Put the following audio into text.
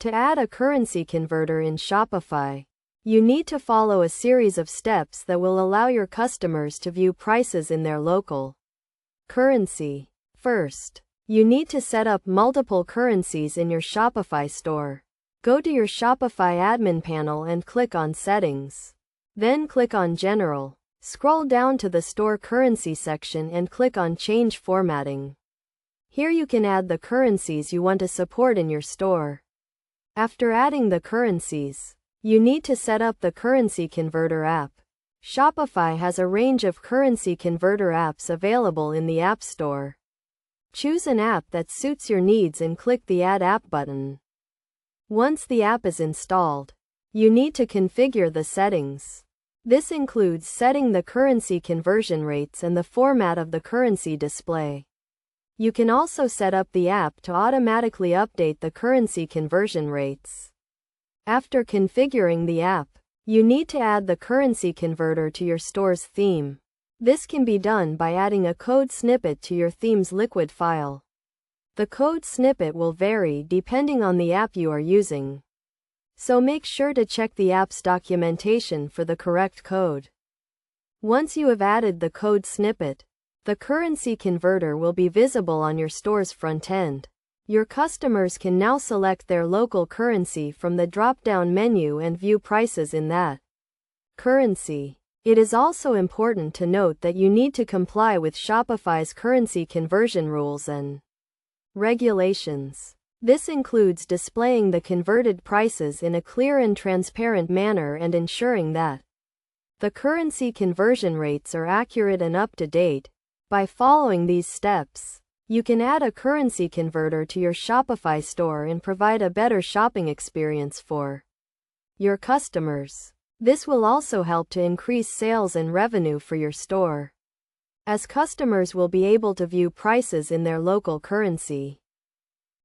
To add a currency converter in Shopify, you need to follow a series of steps that will allow your customers to view prices in their local currency. First, you need to set up multiple currencies in your Shopify store. Go to your Shopify admin panel and click on Settings. Then click on General. Scroll down to the Store Currency section and click on Change Formatting. Here you can add the currencies you want to support in your store. After adding the currencies, you need to set up the Currency Converter app. Shopify has a range of currency converter apps available in the App Store. Choose an app that suits your needs and click the Add App button. Once the app is installed, you need to configure the settings. This includes setting the currency conversion rates and the format of the currency display. You can also set up the app to automatically update the currency conversion rates. After configuring the app, you need to add the currency converter to your store's theme. This can be done by adding a code snippet to your theme's liquid file. The code snippet will vary depending on the app you are using, so make sure to check the app's documentation for the correct code. Once you have added the code snippet, the currency converter will be visible on your store's front end. Your customers can now select their local currency from the drop-down menu and view prices in that currency. It is also important to note that you need to comply with Shopify's currency conversion rules and regulations. This includes displaying the converted prices in a clear and transparent manner and ensuring that the currency conversion rates are accurate and up to date. By following these steps, you can add a currency converter to your Shopify store and provide a better shopping experience for your customers. This will also help to increase sales and revenue for your store, as customers will be able to view prices in their local currency.